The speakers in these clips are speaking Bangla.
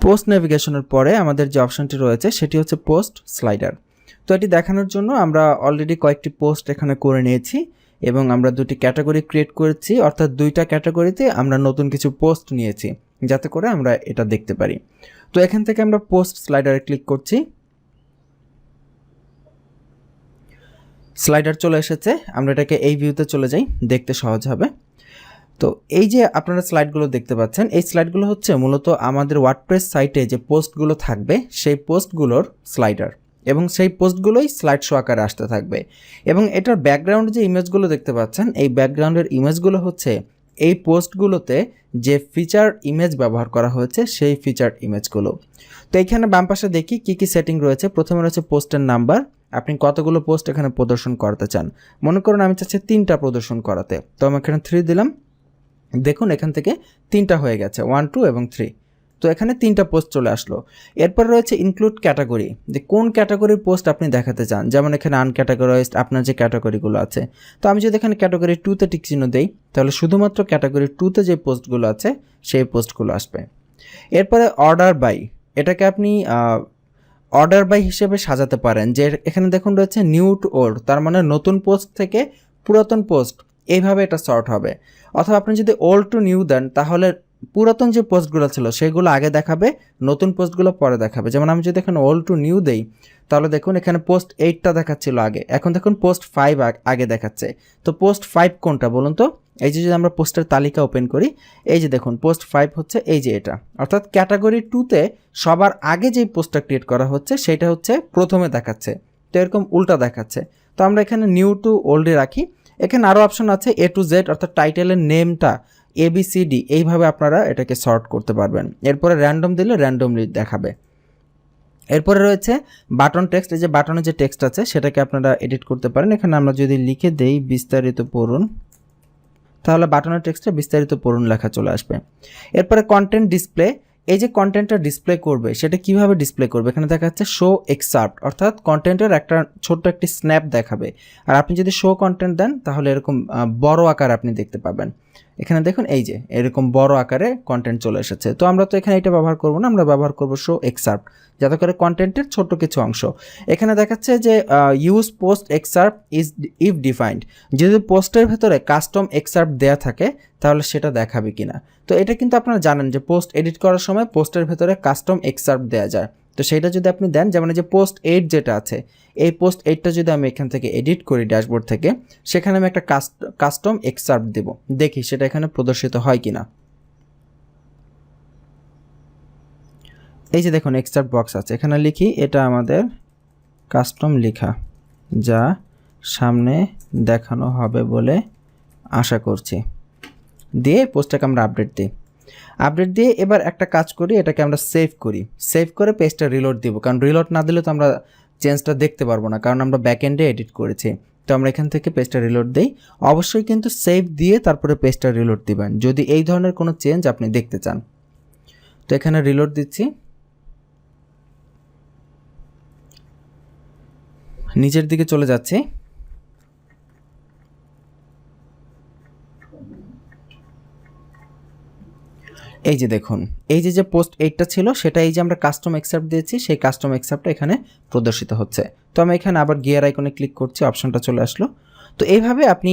পোস্ট নেভিগেশনের পরে আমাদের যে অপশনটি রয়েছে সেটি হচ্ছে পোস্ট স্লাইডার। তো এটি দেখানোর জন্য আমরা অলরেডি কয়েকটি পোস্ট এখানে করে নিয়েছি এবং আমরা দুটি ক্যাটাগরি ক্রিয়েট করেছি, অর্থাৎ দুইটা ক্যাটাগরিতে আমরা নতুন কিছু পোস্ট নিয়েছি যাতে করে আমরা এটা দেখতে পারি। তো এখান থেকে আমরা পোস্ট স্লাইডারে ক্লিক করছি, স্লাইডার চলে এসেছে। আমরা এটাকে এই ভিউতে চলে যাই, দেখতে সহজ হবে। তো এই যে আপনারা স্লাইডগুলো দেখতে পাচ্ছেন, এই স্লাইডগুলো হচ্ছে মূলত আমাদের ওয়ার্ডপ্রেস সাইটে যে পোস্টগুলো থাকবে সেই পোস্টগুলোর স্লাইডার, এবং সেই পোস্টগুলোই স্লাইড শো আকারে আসতে থাকবে। এবং এটার ব্যাকগ্রাউন্ডে যে ইমেজগুলো দেখতে পাচ্ছেন, এই ব্যাকগ্রাউন্ডের ইমেজগুলো হচ্ছে এই পোস্টগুলোতে যে ফিচার ইমেজ ব্যবহার করা হয়েছে সেই ফিচার ইমেজগুলো। তো এইখানে বাম পাশে দেখি কী কী সেটিং রয়েছে। প্রথমে রয়েছে পোস্টের নাম্বার, আপনি কতগুলো পোস্ট এখানে প্রদর্শন করতে চান। মনে করুন আমি চাচ্ছি 3টা প্রদর্শন করাতে, তো আমি এখানে 3 দিলাম। দেখুন এখান থেকে 3টা হয়ে গেছে, 1, 2 এবং 3। তো এখানে 3টা পোস্ট চলে আসলো। এরপর রয়েছে ইনক্লুড ক্যাটাগরি, যে কোন ক্যাটাগরির পোস্ট আপনি দেখাতে চান। যেমন এখানে আনক্যাটাগরাইজড আপনার যে ক্যাটাগরিগুলো আছে। তো আমি যদি এখানে ক্যাটাগরি 2তে টিক চিহ্ন দেই, তাহলে শুধুমাত্র ক্যাটাগরি 2তে যে পোস্টগুলো আছে সেই পোস্টগুলো আসবে। এরপরে অর্ডার বাই, এটাকে আপনি অর্ডার বাই হিসেবে সাজাতে পারেন, যে এখানে দেখুন রয়েছে নিউ টু ওল্ড, তার মানে নতুন পোস্ট থেকে পুরাতন পোস্ট, এইভাবে এটা সর্ট হবে। অথবা আপনি যদি ওল্ড টু নিউ দেন, তাহলে পুরাতন যে পোস্টগুলো ছিল সেগুলো আগে দেখাবে, নতুন পোস্টগুলো পরে দেখাবে। যেমন আমি যদি এখানে ওল্ড টু নিউ দেই, তাহলে দেখুন এখানে পোস্ট 8টা দেখাচ্ছিল আগে, এখন দেখুন পোস্ট 5 আগে দেখাচ্ছে। তো পোস্ট 5 কোনটা বলুন তো? এই যে যদি আমরা পোস্টের তালিকা ওপেন করি, এই যে দেখুন পোস্ট 5 হচ্ছে এই যে এটা, অর্থাৎ ক্যাটাগরি 2তে সবার আগে যেই পোস্টটা ক্রিয়েট করা হচ্ছে সেটা হচ্ছে প্রথমে দেখাচ্ছে, তো এরকম উল্টা দেখাচ্ছে। তো আমরা এখানে নিউ টু ওল্ডে রাখি। এখানে আরও অপশন আছে A to Z, অর্থাৎ টাইটেলের নেমটা ABCD, এইভাবে আপনারা এটাকে সর্ট করতে পারবেন। এরপরে র্যান্ডম দিলে র্যান্ডমলি দেখাবে। এরপরে রয়েছে বাটন টেক্সট, এই যে বাটনের যে টেক্সট আছে সেটাকে আপনারা এডিট করতে পারেন। এখানে আমরা যদি লিখে দেই বিস্তারিত পড়ুন, তাহলে বাটনের টেক্সটে বিস্তারিত পড়ুন লেখা চলে আসবে। এরপরে কন্টেন্ট ডিসপ্লে, এই যে কন্টেন্টটা ডিসপ্লে করবে সেটা কিভাবে ডিসপ্লে করবে, এখানে দেখা যাচ্ছে শো এক্সার্ট, অর্থাৎ কন্টেন্টের একটা ছোট্ট একটি স্ন্যাপ দেখাবে। আর আপনি যদি শো কন্টেন্ট দেন তাহলে এরকম বড় আকার আপনি দেখতে পাবেন। এখানে দেখুন এই যে এরকম বড় আকারে কন্টেন্ট চলে এসেছে। তো আমরা তো এখানে এটা ব্যবহার করব না, আমরা ব্যবহার করব শো এক্সার্ট, যাতে করে কন্টেন্টের ছোট্ট কিছু অংশ। এখানে দেখাচ্ছে যে use post excerpt is if defined, যদি পোস্টের ভেতরে কাস্টম এক্সার্ট দেয়া থাকে তাহলে সেটা দেখাবে কিনা। তো এটা কিন্তু আপনারা জানেন যে পোস্ট এডিট করার সময় পোস্টের ভেতরে কাস্টম এক্সার্ট দেওয়া যায়। তো সেইটা যদি আপনি দেন, যেমন যে পোস্ট 8 যেটা আছে, এই পোস্ট 8টা যদি আমি এখান থেকে এডিট করি ড্যাশবোর্ড থেকে, সেখানে আমি একটা কাস্টম এক্সার্ট দেব, দেখি সেটা এখানে প্রদর্শিত হয় কিনা। এই যে দেখুন এক্সার্ট বক্স আছে, এখানে লিখি এটা আমাদের কাস্টম লেখা, যা সামনে দেখানো হবে বলে আশা করছি, দিয়ে পোস্টটাকে আমরা আপডেট দিই। আপডেট দিয়ে এবার একটা কাজ করি, এটাকে আমরা সেভ করি, সেভ করে পেজটা রিলোড দিব, কারণ রিলোড না দিলে তো আমরা চেঞ্জটা দেখতে পারবো না, কারণ আমরা ব্যাকএন্ডে এডিট করেছি। তো আমরা এখান থেকে পেজটা রিলোড দিই। অবশ্যই কিন্তু সেভ দিয়ে তারপরে পেজটা রিলোড দিবেন যদি এই ধরনের কোনো চেঞ্জ আপনি দেখতে চান। তো এখানে রিলোড দিচ্ছি, নিচের দিকে চলে যাচ্ছি। এই যে দেখুন এই যে পোস্ট 8টা ছিল সেটা এই যে আমরা কাস্টম এক্সার্ট দিয়েছি, সেই কাস্টম এক্সার্টটা এখানে প্রদর্শিত হচ্ছে। তো আমি এখানে আবার গিয়ার আইকনে ক্লিক করছি, অপশনটা চলে আসলো। তো এইভাবে আপনি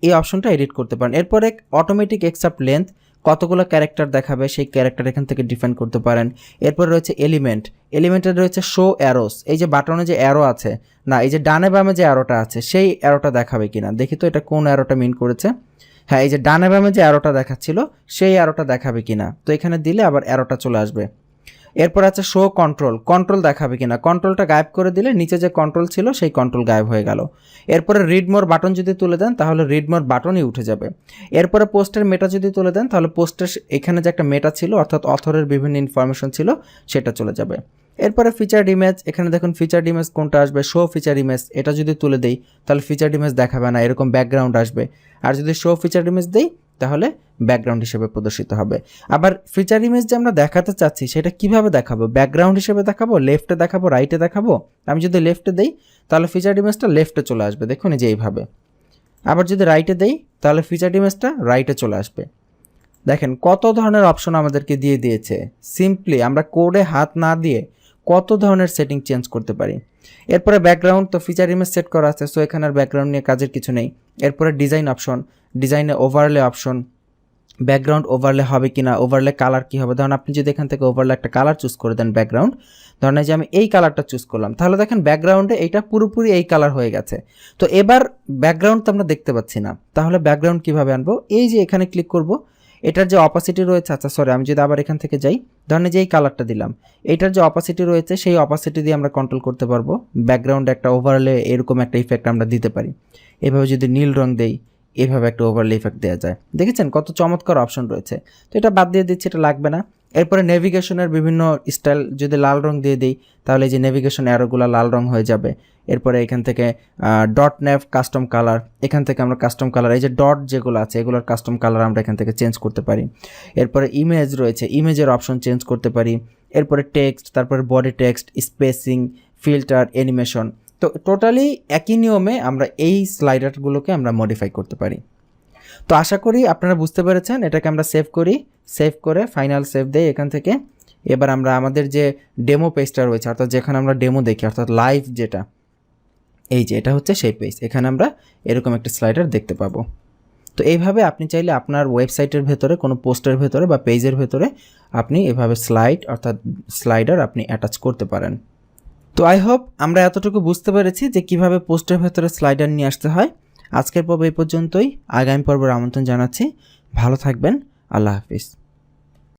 এই অপশনটা এডিট করতে পারেন। এরপরে অটোমেটিক এক্সার্ট লেন্থ, কতগুলো ক্যারেক্টার দেখাবে সেই ক্যারেক্টার এখান থেকে ডিফাইন করতে পারেন। এরপর রয়েছে এলিমেন্ট, এলিমেন্টের রয়েছে শো অ্যারোস, এই যে বাটনে যে অ্যারো আছে না, এই যে ডানে বামে যে অ্যারোটা আছে সেই অ্যারোটা দেখাবে কিনা, দেখি তো এটা কোন অ্যারোটা মিন করেছে। হ্যাঁ, এই যে ডানে বামে যে অ্যারোটা দেখাচ্ছিল সেই অ্যারোটা দেখাবে কিনা, তো এখানে দিলে আবার অ্যারোটা চলে আসবে। এরপর আছে শো কন্ট্রোল, কন্ট্রোল দেখাবে কিনা, কন্ট্রোলটা গায়েব করে দিলে নিচে যে কন্ট্রোল ছিল সেই কন্ট্রোল গায়েব হয়ে গেল। এরপরে রিড মোর বাটন যদি তুলে দেন তাহলে রিড মোর বাটনই উঠে যাবে। এরপরে পোস্টের মেটা যদি তুলে দেন তাহলে পোস্টের এখানে যে একটা মেটা ছিল অর্থাৎ অথরের বিভিন্ন ইনফরমেশন ছিল সেটা চলে যাবে। এরপরে ফিচার্ড ইমেজ, এখানে দেখুন ফিচার্ড ইমেজ কোনটা আসবে, শো ফিচার ইমেজ, এটা যদি তুলে দেই তাহলে ফিচার্ড ইমেজ দেখাবে না, এরকম ব্যাকগ্রাউন্ড আসবে। আর যদি শো ফিচার্ড ইমেজ দেই তাহলে ব্যাকগ্রাউন্ড হিসেবে প্রদর্শিত হবে। আবার ফিচার ইমেজ যে আমরা দেখাতে চাচ্ছি সেটা কিভাবে দেখাবো, ব্যাকগ্রাউন্ড হিসেবে দেখাবো, লেফটে দেখাবো, রাইটে দেখাবো। আমি যদি লেফটে দেই তাহলে ফিচার ইমেজটা লেফটে চলে আসবে, দেখুন এই যে এইভাবে। আবার যদি রাইটে দেই তাহলে ফিচার ইমেজটা রাইটে চলে আসবে। দেখেন কত ধরনের অপশন আমাদেরকে দিয়ে দিয়েছে। সিম্পলি আমরা কোডে হাত না দিয়ে কত ধরনের সেটিং চেঞ্জ করতে পারি। এরপরে ব্যাকগ্রাউন্ড, তো ফিচার ইমেজ সেট করা আছে, সো এখানে আর ব্যাকগ্রাউন্ড নিয়ে কাজের কিছু নেই। এরপরে ডিজাইন অপশন, ডিজাইনে ওভারলে অপশন, ব্যাকগ্রাউন্ড ওভারলে হবে কিনা, ওভারলে কালার কী হবে। ধরুন আপনি যদি এখান থেকে ওভারলে একটা কালার চুজ করে দেন ব্যাকগ্রাউন্ড, ধরেন যে আমি এই কালারটা চুজ করলাম, তাহলে দেখেন ব্যাকগ্রাউন্ডে এইটা পুরোপুরি এই কালার হয়ে গেছে। তো এবার ব্যাকগ্রাউন্ড তো আমরা দেখতে পাচ্ছি না, তাহলে ব্যাকগ্রাউন্ড কীভাবে আনবো? এই যে এখানে ক্লিক করব, এটার যে অপাসিটি রয়েছে, আচ্ছা সরি আমি যদি আবার এখান থেকে যাই, ধরেন যে এই কালারটা দিলাম, এটার যে অপাসিটি রয়েছে সেই অপাসিটি দিয়ে আমরা কন্ট্রোল করতে পারবো। ব্যাকগ্রাউন্ডে একটা ওভারলে এরকম একটা ইফেক্ট আমরা দিতে পারি। এভাবে যদি নীল রং দেই, এভাবে একটা ওভারলে ইফেক্ট দেওয়া যায়। দেখেছেন কত চমৎকার অপশন রয়েছে। তো এটা বাদ দিয়ে দিচ্ছি, এটা লাগবে না। এরপরে নেভিগেশনের বিভিন্ন স্টাইল, যদি লাল রং দিয়ে দিই তাহলে এই যে নেভিগেশন অ্যারোগুলো লাল রং হয়ে যাবে। এরপরে এখান থেকে ডট নেভ কাস্টম কালার, এখান থেকে আমরা কাস্টম কালার, এই যে ডট যেগুলো আছে এগুলোর কাস্টম কালার আমরা এখান থেকে চেঞ্জ করতে পারি। এরপরে ইমেজ রয়েছে, ইমেজের অপশন চেঞ্জ করতে পারি। এরপরে টেক্সট, তারপরে body text, spacing, filter, animation. তো টোটালি একই নিয়মে আমরা এই স্লাইডারগুলোকে আমরা মডিফাই করতে পারি। তো আশা করি আপনারা বুঝতে পেরেছেন। এটাকে আমরা সেভ করি, সেভ করে ফাইনাল সেভ দেই এখান থেকে। এবার আমরা আমাদের যে ডেমো পেজটা রয়েছে, অর্থাৎ যেখানে আমরা ডেমো দেখি, অর্থাৎ লাইভ যেটা, এই যে এটা হচ্ছে সেই পেজ, এখানে আমরা এরকম একটা স্লাইডার দেখতে পাবো। তো এইভাবে আপনি চাইলে আপনার ওয়েবসাইটের ভেতরে, কোনো পোস্টের ভেতরে বা পেজের ভেতরে আপনি এভাবে স্লাইড অর্থাৎ স্লাইডার আপনি অ্যাটাচ করতে পারেন। তো আই হোপ আমরা এতটুকু বুঝতে পেরেছি যে কিভাবে পোস্টের ভেতরে স্লাইডার নিয়ে আসতে হয়। আজকের পর্ব এই পর্যন্তই, আগামী পর্বের আমন্ত্রণ জানাচ্ছি। ভালো থাকবেন, আল্লাহ হাফিজ।